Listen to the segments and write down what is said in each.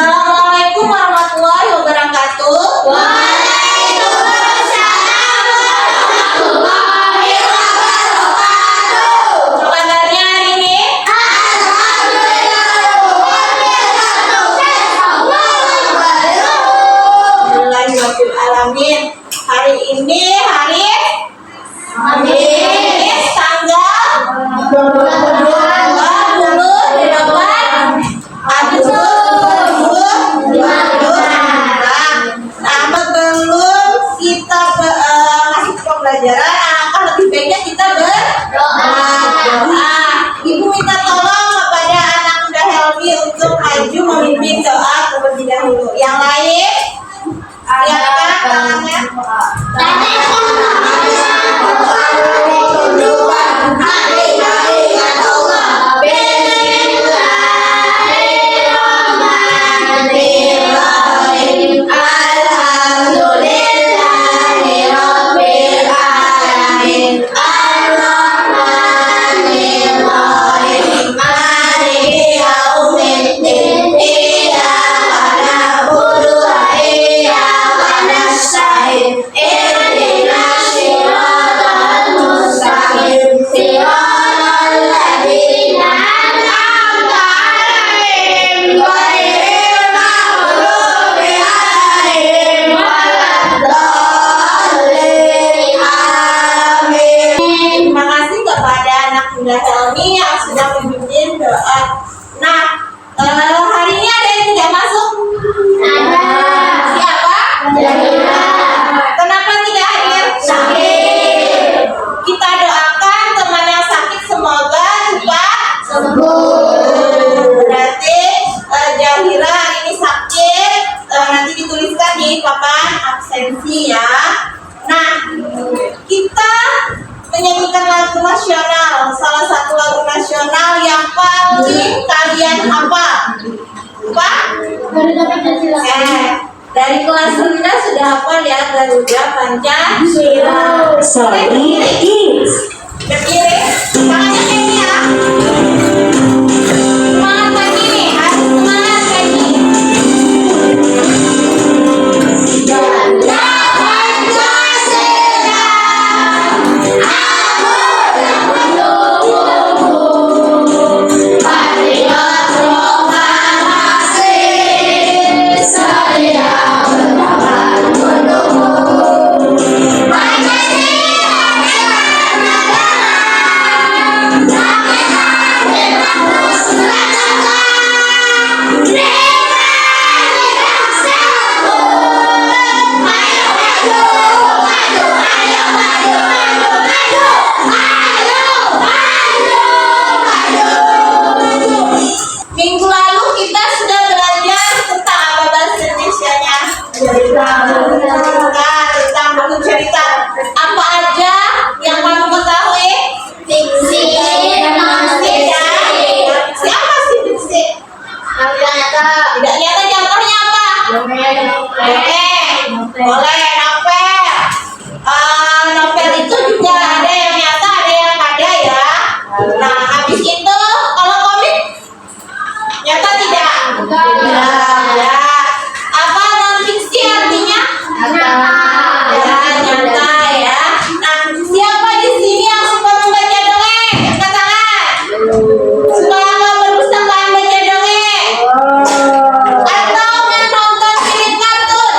Assalamualaikum warahmatullahi wabarakatuh. Waalaikumsalam warahmatullahi wabarakatuh. Kabarnya hari ini? Alhamdulillahirobbilalamin. Hari ini hari tanggal 28 Agustus 2022. Nah, sebelum kita masuk ke pembelajaran, alangkah lebih baiknya kita berdoa. Ibu minta tolong kepada anak muda Helmi untuk maju memimpin doa terlebih dahulu. Yang lain, siapkan tangannya. Muda Helmi yang sudah memimpin doa. Nah, hari ini ada yang tidak masuk? Ada. Siapa? Jamila. Kenapa tidak hadir? Sakit. Kita doakan teman yang sakit semoga cepat Sembuh. Berarti Jamila hari ini sakit, nanti dituliskan di papan absensi ya. Nah, kita menyanyikan lagu nasional, salah satu lagu nasional yang paling kalian hafal. Apa? Dari kelas 9 sudah hafal ya, Garuda Pancasila. Sorry, is. Berdiri, tangannya kayak ini ya. Semangat lagi nih, harus semangat lagi. Garuda Pancasila, aku yang menunggumu, patriot proklamasi, saya berkawan menunggu. Pancasila adalah negara, bebas bersatu, negara bersatu. Ayo maju, maju, ayo maju, maju, maju, ayo maju, maju. Minggu lalu kita sudah belajar tentang apa bahasa Indonesianya? Tentang buku cerita. Apa aja yang kamu ketahui? Fiksi, Fiksi ya? Siapa sih fiksi? nyata, Tidak nyata, contohnya apa? Boleh, novel. Novel itu juga ada yang nyata, ada yang ada ya. Nah, habis itu kalau komik nyata tidak? Ya. Apa non fiksi artinya? Ya, nyata ya. Nah, siapa di sini yang suka membaca dongeng? Angkat tangan. Suka berpusatakaan baca dongeng? Atau menonton film kartun?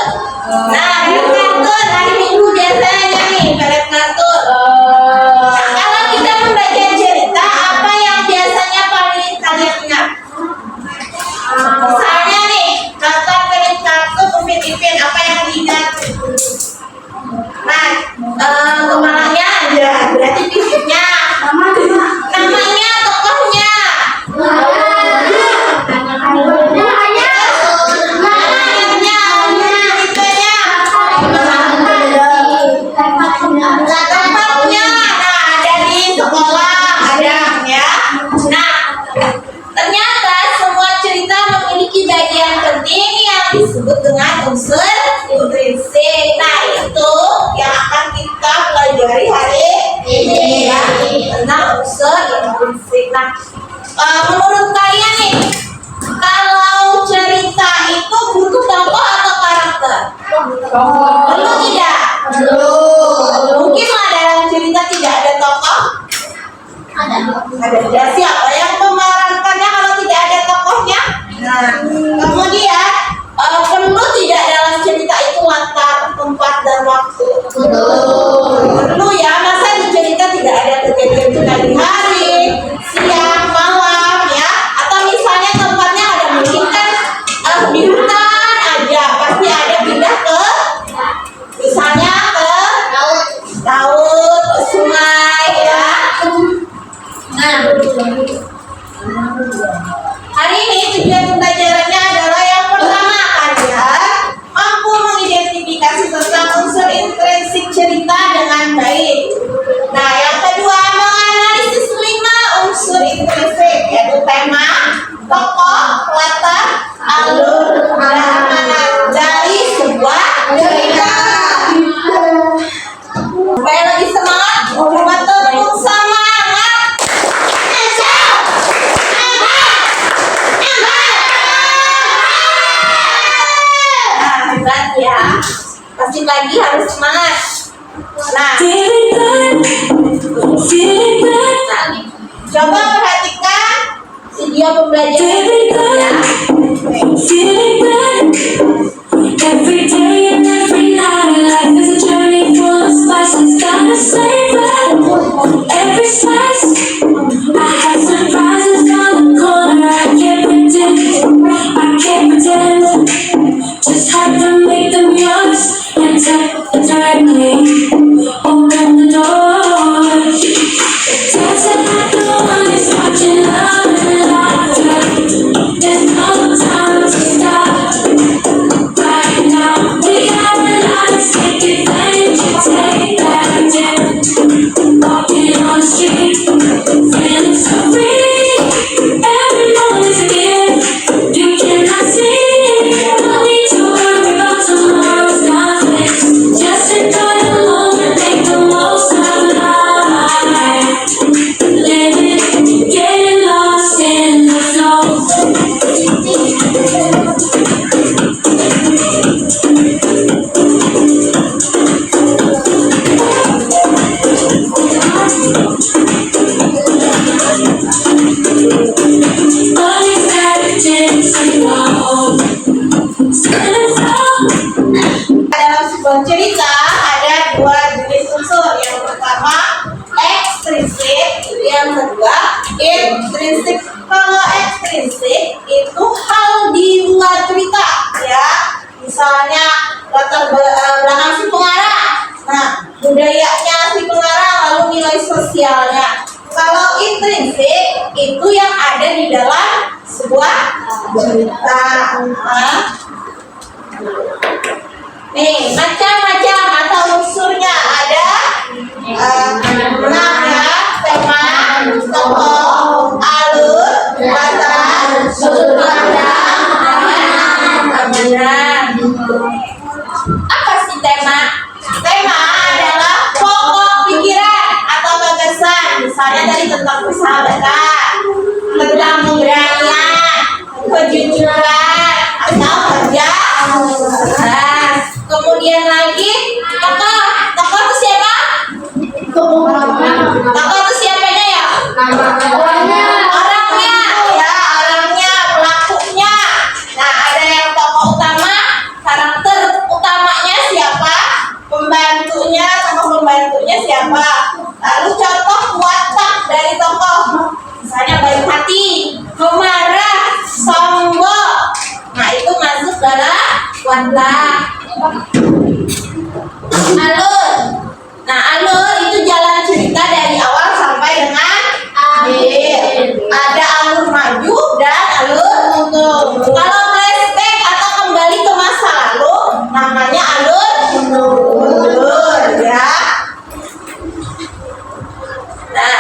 Nah, film kartun hari Minggu biasanya nih, film kartun. Nah, kalau kita membaca cerita, apa yang biasanya paling kalian ingat? Misalnya nih, nonton film kartun Upin Ipin, apa yang diingat? Nah, kepalanya ada, berarti fisiknya. Namanya, tokohnya. Tempatnya, nah ada di sekolah, ada ya. Nah, ternyata semua cerita memiliki bagian penting yang disebut dengan unsur intrinsik. Nah, itu yang akan kita pelajari hari ini ya, tentang unsur intrinsik. Nah, menurut kalian nih, kalau cerita Perlu tidak? Mungkinlah dalam cerita tidak ada tokoh. Ada siapa yang memerankannya kalau tidak ada tokohnya? Nah, kemudian perlu tidak dalam cerita itu latar, tempat, dan waktu? Perlu ya, masa di cerita tidak ada kejadian itu dari hari, siang, malam ya? Atau misalnya tempatnya ada mungkin kan di hutan aja, pasti ada pindah ke misalnya ke laut, ke sungai ya. Nah, hari ini tujuan pembelajarannya adalah yang pertama kalian mampu mengidentifikasi tentang unsur intrinsik cerita dengan baik. Nah, yang kedua menganalisis 5 unsur intrinsik, yaitu tema, tokoh, latar, alur, dan dari sebuah cerita. Supaya lebih semangat, coba tepuk semangat. Hebat ya, pasti pagi harus semangat. Nah, coba perhatikan video pembelajaran berikutnya. Every day and every night, life is a journey full of spices. Gotta savor every slice. I have surprises on the corner. I can't pretend. Just have to make them yours and tap directly. Open the door. Dancing like the one is watching love and laughter. There's no time to stop. Right now, we have a lot to take advantage and take back again. Walking on the street, feeling so free. Every moment is a gift. You cannot see. No need to worry about tomorrow's conflicts. Just enjoy the moment, make the most of life. Living, getting lost in the flow. Dalam sebuah cerita ada 2 jenis unsur. Yang pertama ekstrinsik, yang kedua intrinsik. Kalau ekstrinsik itu hal di luar cerita ya, misalnya latar belakang si pengarang, nah budayanya si pengarang, lalu nilai sosialnya. Kalau intrinsik itu yang ada di dalam sebuah cerita. Nih, macam-macam atau unsurnya ada 6 ya: tema, tokoh, alur, latar, sudut pandang, dan apa sih tema? Tema adalah pokok pikiran atau gagasan. Misalnya tadi tentang persahabatan, tentang keberanian, kejujuran, atau kerja keras. Kemudian lagi tokoh. Tokoh itu siapa? Tokoh itu siapanya ya? Orangnya ya, orangnya, pelakunya. Nah, ada yang tokoh utama, karakter utamanya siapa, pembantunya sama pembantunya siapa. Lalu contoh watak dari tokoh, misalnya baik hati, pemarah, sombong. Nah, itu masuk dalam watak. Alur. Nah, alur itu jalan cerita dari awal sampai dengan akhir. Ada alur maju dan alur mundur. Kalau flashback atau kembali ke masa lalu, namanya alur mundur ya. Nah,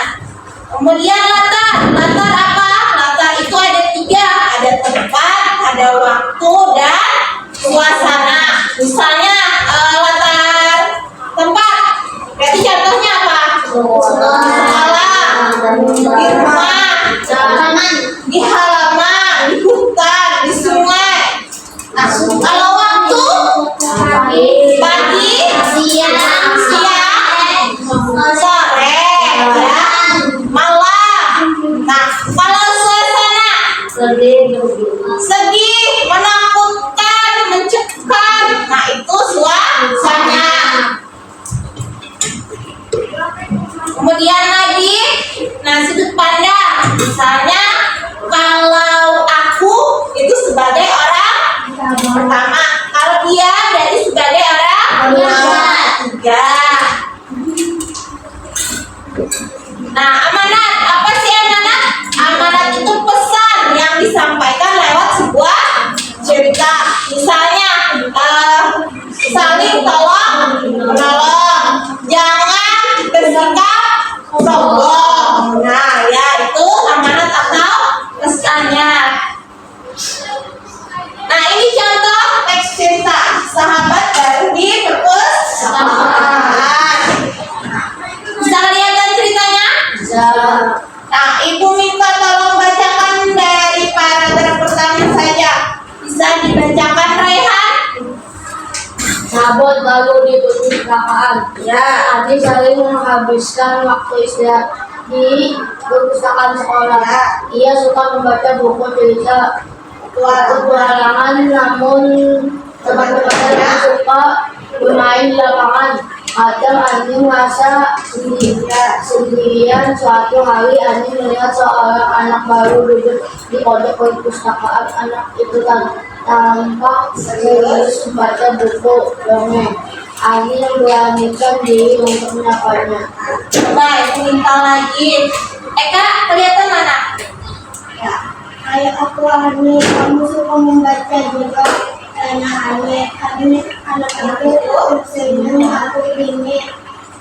kemudian latar. Latar apa? Latar itu ada 3, ada tempat, ada waktu, dan suasana. Misalnya latar tempat, berarti contohnya apa? Sekolah, di rumah, di halaman, di hutan, di sungai. sedih, menakutkan, mencekam. Nah, itu suasana. Kemudian lagi, nah sudut pandang. Misalnya, kalau aku itu sebagai orang pertama, kalau dia jadi sebagai orang ketiga. Nah, amanat, apa sih amanat? Amanat itu pesan yang disampaikan lewat sebuah cerita. Misalnya, saling tolong menolong, jangan bersikap sombong. Nah, ya itu amanat atau pesannya. Nah, ini contoh teks cerita sahabat baru di perpustakaan. Bisa lihat kan ceritanya? Bisa. Nah, ibu minta tolong bacakan dari paragraf pertama saja. Bisa dibacakan, Raihan? Sahabat baru di perpustakaan. Ya. Adi saling menghabiskan waktu istirahat di perpustakaan sekolah. Ia suka membaca buku cerita petualangan, namun teman-temannya suka bermain di lapangan. Kadang Andi merasa sendirian. Suatu hari Andi melihat seorang anak baru duduk di pojok perpustakaan. Anak itu tampak serius membaca buku dongeng. Andi memberanikan diri untuk menyapanya. Coba ibu minta lagi. Eka, kelihatan mana? Ya, ayah aku Ani, kamu suka membaca juga? Tanya Ani, anak itu senyum. Aku ini,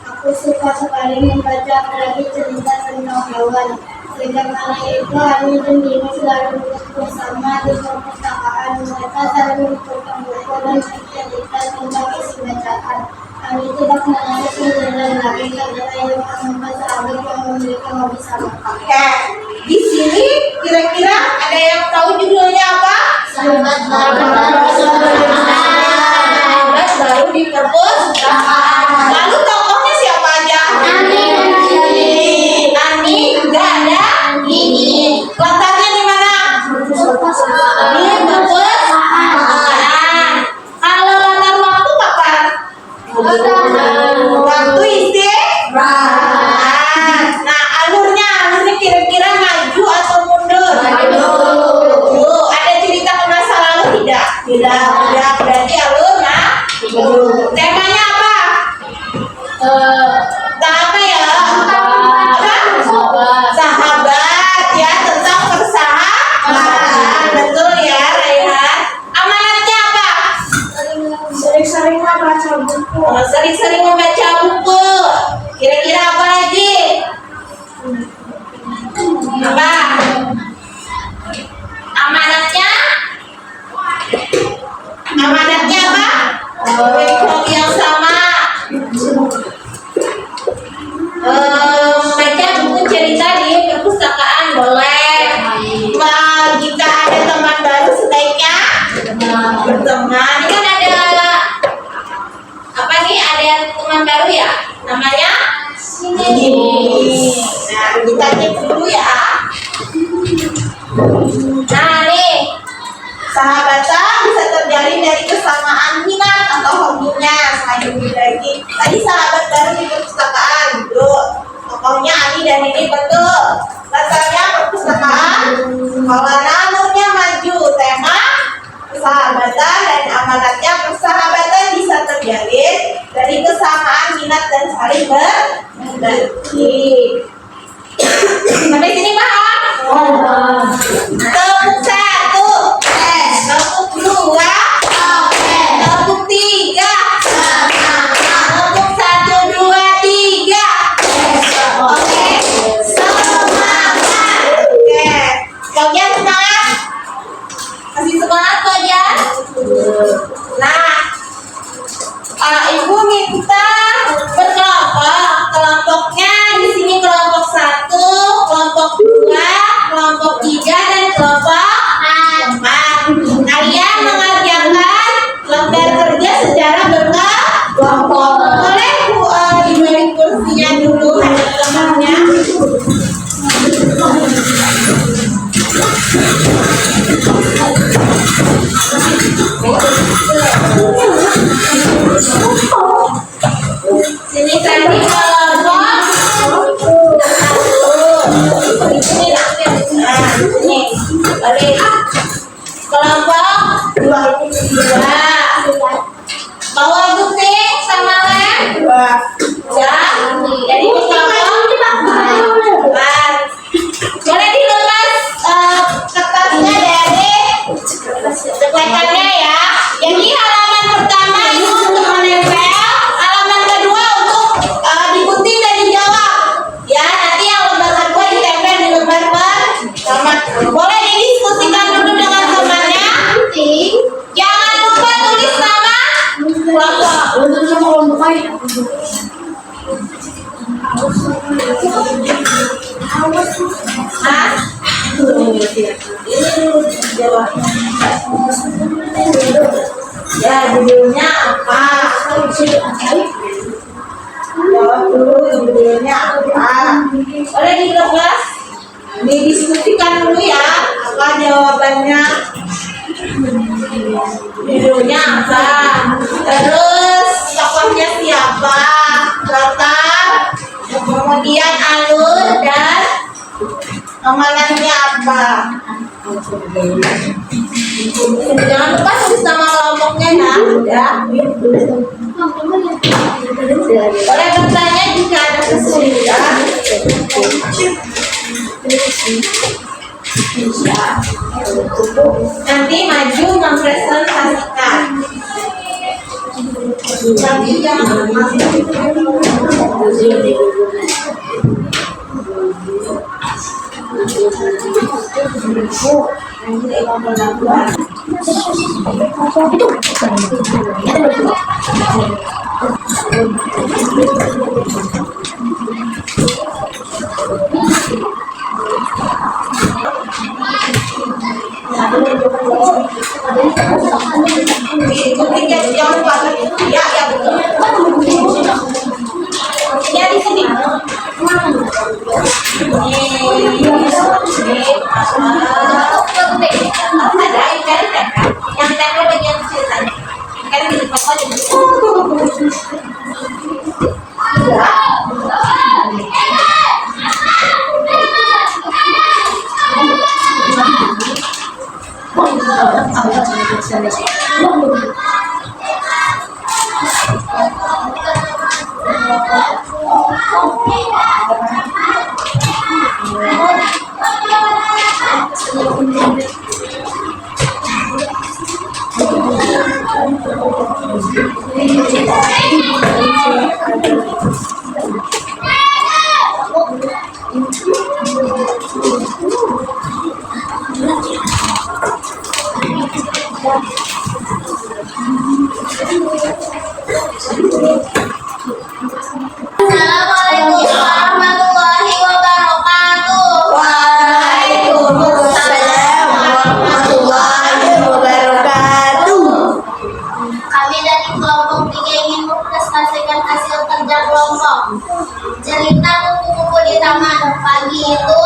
aku suka sekali membaca, apalagi cerita tentang hewan. Sejak anak itu Ani dan Dini selalu duduk bersama di perpustakaan. Mereka saling membuka buku dan cerita tentang isi bacaan. Ani tidak merasa sendirian lagi karena ayah menemukan sahabat yang memiliki hobi sama. Oke. Di sini kira-kira ada yang tahu judulnya apa? Sahabat baru. Sahabat baru di perpustakaan. Lalu tokohnya siapa aja? Ani juga ada Dini. Letaknya di mana? Di perpustakaan. Kalau latar waktu kapan? Waktu istirahat. Nah, alurnya kira-kira maju atau mundur? Maju. Ada cerita ke masa lalu tidak? Tidak. Berarti alur maju. Temanya apa? Tentang apa ya? Sahabat ya, tentang persahabatan. Betul ya, Raihan. Amanatnya apa? Sering-sering membaca buku. Sering-sering membaca buku. Kira-kira apa lagi? Apa? Amanatnya? Amanatnya apa? Kurikulum yang sama. Membaca buku cerita di perpustakaan boleh. Jika ada teman baru sebaiknya berteman. Ini kan ada apa nih? Ada teman baru ya? Namanya? Nah, kita cek dulu ya. Nah, nih. Sahabatan bisa terjalin dari kesamaan minat atau hobinya. Selanjutnya lagi. Tadi sahabat baru di perpustakaan. Tokohnya Ani dan ini betul. Latarnya perpustakaan. Sekolah alurnya maju. Tema persahabatan dan amanatnya persahabatan bisa terjalin dari kesamaan minat dan saling berbagi. Sampai sini paham? Tepuk satu, tepuk dua, tepuk tiga, tepuk satu, dua, tiga. Oke, semangat. Oke, kalian semangat? Masih semangat kalian? Nah, ibu minta berkelompok. Kelompoknya di sini kelompok 1, kelompok 2, kelompok 3 dan kelompok 4. Kalian mengerjakan lembar kerja secara berkelompok. Boleh diberi kursinya dulu ada temannya. Bawa gunting sama lem. Ya. Jadi boleh dilepas kertasnya dari ceklekannya ya. Jadi halaman pertama itu untuk menempel, halaman kedua untuk digunting dan dijawab. Ya, nanti yang lembar kedua ditempel di lembar pertama. Boleh didiskusikan dulu dengan temannya. Jangan lupa tulis nama kelompok. Ya, judulnya apa? Jawab dulu judulnya apa? Boleh di kelas didiskusikan dulu ya. Apa jawabannya? Judulnya apa? Terus tokohnya siapa? Latar, kemudian alur dan amanatnya apa? Jangan lupa tulis nama kelompoknya ya. Boleh bertanya jika ada kesulitan. Nanti maju mempresentasikan. Nanti jangan jangan lupa ya betul. Ya di sini. Ada ikan yang tempel bagian kecil tadi. Ikan di depan aja. Assalamualaikum warahmatullahi wabarakatuh. Waalaikumsalam warahmatullahi wabarakatuh. Kami dari kelompok 3 ingin mempresentasikan hasil kerja kelompok. Cerita kupu-kupu di taman. Pagi itu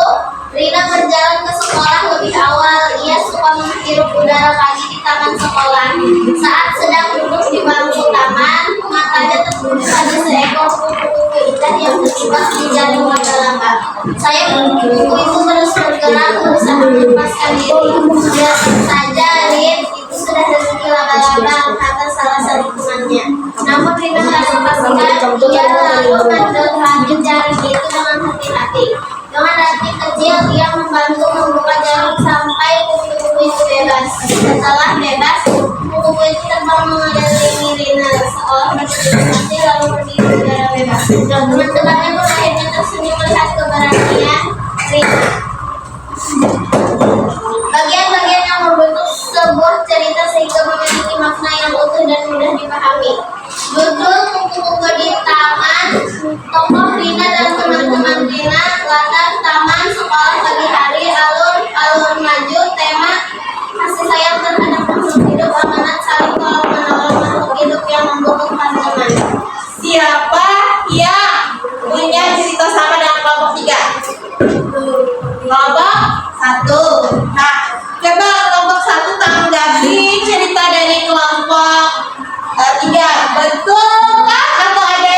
Rina berjalan ke sekolah lebih awal. Ia suka menghirup udara pagi di taman sekolah. Saat sedang duduk di bangku taman, matanya tertuju pada seekor kupu-kupu indah yang terjebak di jaring laba-laba. Sayang kupu-kupu itu terus bergerak berusaha melepaskan diri. Biasa saja, Rin, itu sudah rezeki laba-laba, kata salah satu temannya. Namun Rina harus pastikan ia lalu mendekat jaring itu dengan hati-hati. Dengan hati kecil, ia membantu membuka jaring sampai kupu-kupu itu bebas. Setelah bebas, kupu-kupu itu terbang mengelilingi Rina seolah berterima lalu berdiri di udara bebas. Teman-temannya pun akhirnya tersenyum melihat keberanian Rina. Bagian-bagian yang membentuk sebuah cerita sehingga memiliki makna yang utuh dan mudah dipahami. Judul kupu-kupu di taman, tokoh Rina dan teman-teman Rina, latar taman, sekolah pagi hari, alur maju, tema kasih sayang terhadap makhluk hidup, amanat saling tolong-menolong makhluk hidup yang membutuhkan teman. Siapa yang punya cerita sama dengan kelompok 3? Kelompok 1. Nah, coba kelompok 1 tanggapi cerita dari kelompok 3. Betul kah atau ada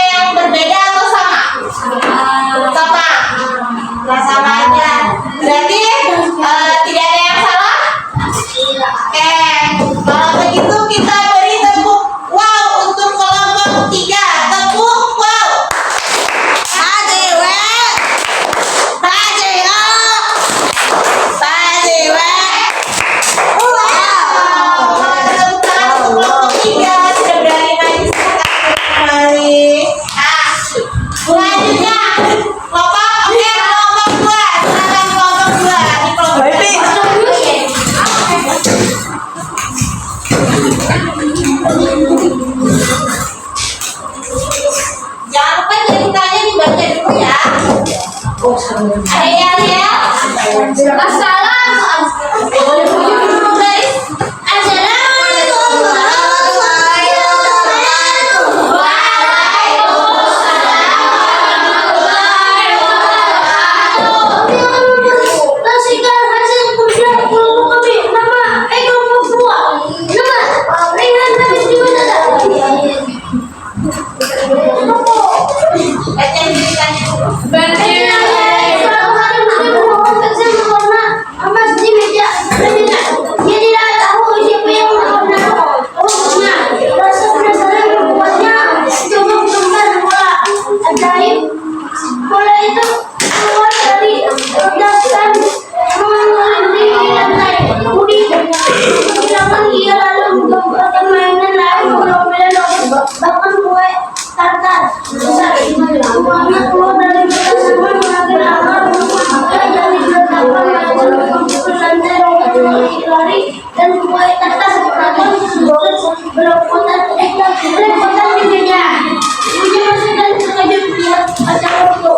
Jangan lupa ceritanya dibaca dulu ya. Ada yang lihat? Assalamualaikum guys. Assalamualaikum warahmatullahi wabarakatuh. Saksikan hasil kerja kelompok kami. Nama kelompok semua. Nama ringan habis di mana dah? Baca ceritanya dulu. Dia tidak tahu siapa yang melakukan rumahnya. Rasa penasaran membuatnya coba mengembang bola ajaib. Bola itu keluar dari rodas dan mengelilingi lantai. Kemudian ia lalu mengembangkan mainan lain berbeda bahkan kue tartar besar. Uangnya keluar dari bola sambil mengambil amal. Maka dari letakkan mainan lantai lari dan kue tartar beragam berepotan pinggirnya. Ibunya masih dan terkejut melihat acara itu.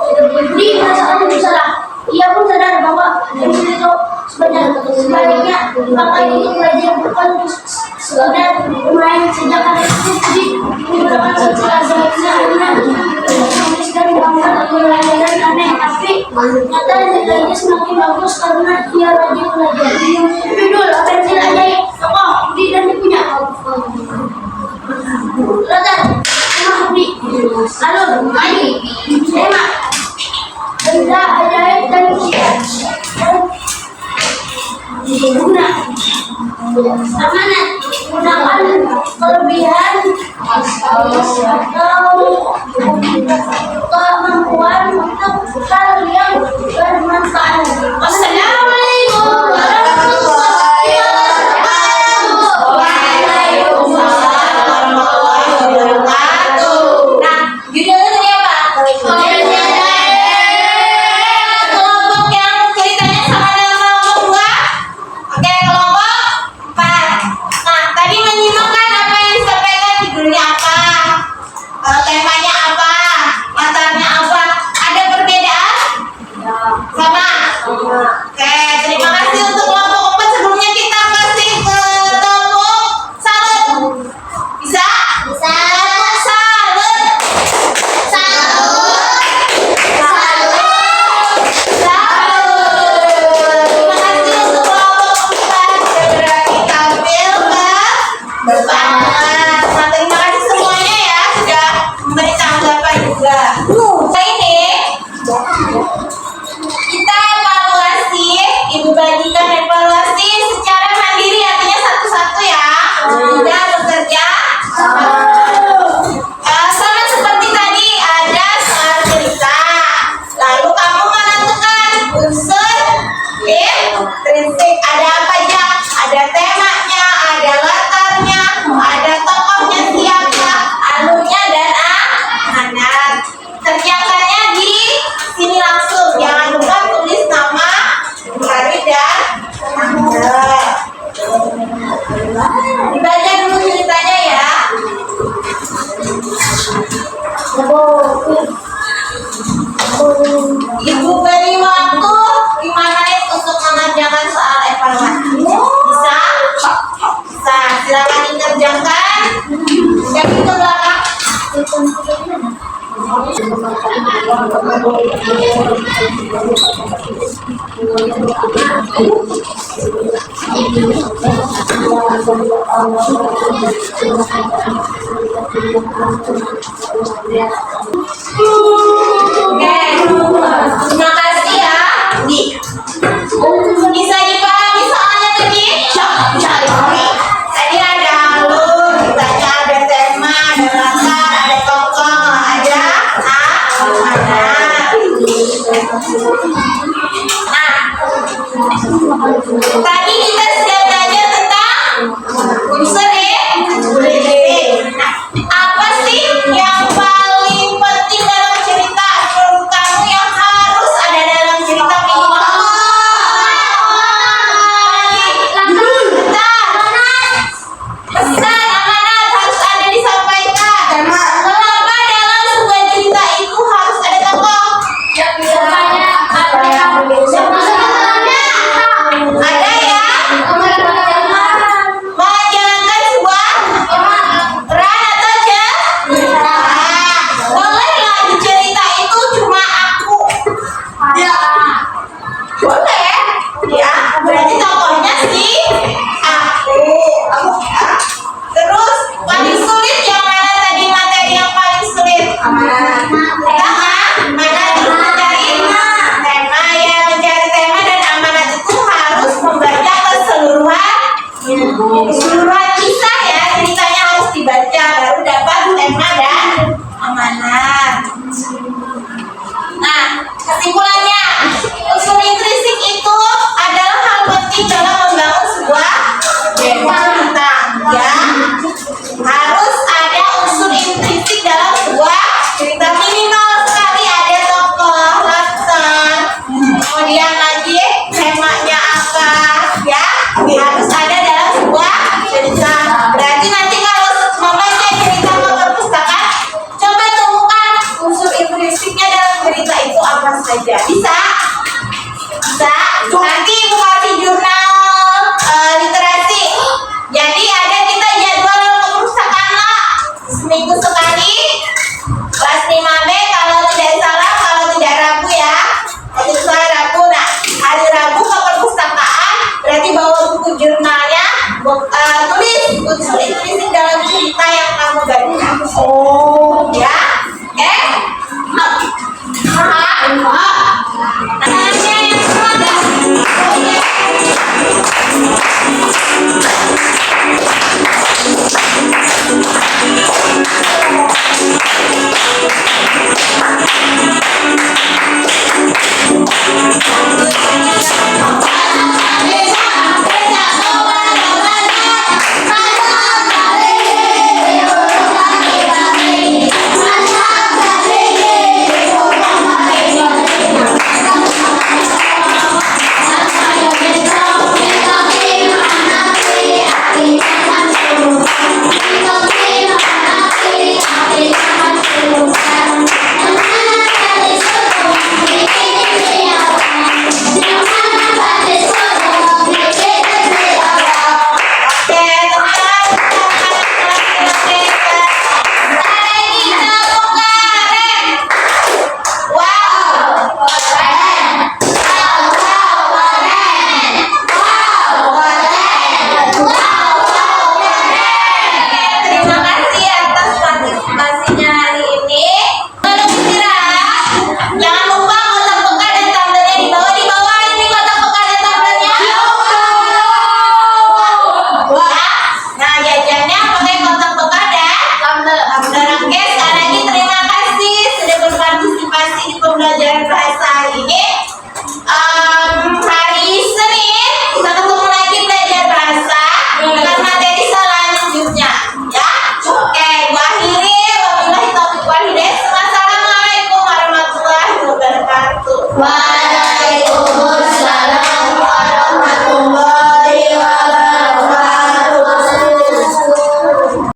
Di merasakan bersalah. Ia pun sadar bahwa itu sebaliknya maka ini belajar bukan sekedar bermain sejak hari itu. Jadi menggunakan secara sebenarnya menuliskan gambar atau pelajaran aneh, tapi ternyata nilainya semakin bagus karena ia rajin belajar. Judul pensil ajaib tokoh Budi dan ibunya. Latar tema Budi, lalu main tema benda ajaib dan guna amanat gunakan kelebihan atau kemampuan untuk hal yang bermanfaat. Wassalamualaikum warahmatullahi wabarakatuh. Waalaikumsalam warahmatullahi wabarakatuh. Nah, judulnya tadi apa? Kelompok yang ceritanya sama dengan kelompok 2. Oke, kelompok 4. Nah, tadi menyimak kan apa yang disampaikan, judulnya apa? Temanya apa? Latarnya apa? Ada perbedaan? Sama? Oke, terima kasih untuk kelompok 4. Sebelumnya kita kasih ke kelompok Salut. Bisa? Bisa. Salut. Salut. Salut. Terima kasih untuk kelompok 4 sudah berani tampil ke depan. Nah, terima kasih semuanya ya sudah memberi tanggapan juga. Ini kita evaluasi, ibu bagikan evaluasi secara mandiri, artinya satu-satu ya, tidak bekerja sama. Sama seperti tadi ada soal cerita, lalu kamu menentukan unsur intrinsik. Ada apa aja? Ada temanya, ada latarnya, ada tokohnya siapa, alurnya dan amanat. Kerjakannya di sini langsung, jangan lupa tulis nama, hari dan tanggal. Dibaca dulu ceritanya ya. Ibu beri waktu 5 menit untuk mengerjakan soal evaluasi. Bisa? Bisa. Silakan dikerjakan. Jadi ke belakang. Oke, terima kasih ya. Bisa dipahami soalnya tadi? Bisa dipahami. Tadi ada alur, ditanya ada tema, ada latar, ada tokoh, ada amanat. Nah, tadi kita sudah belajar tentang unsur intrinsik. Nah, apa sih yang paling penting dalam cerita? tidak bisa. Bisa. Nanti ibu kasih jurnal literasi. Jadi ada kita jadwal perpustakaan lah, seminggu sekali. Kelas 5B kalau tidak salah, kalau tidak Rabu ya. Kalau tidak salah Rabu. Nah, hari Rabu ke perpustakaan, berarti bawa buku jurnalnya, tulisin dalam cerita yang kamu baca. Oh, Ya.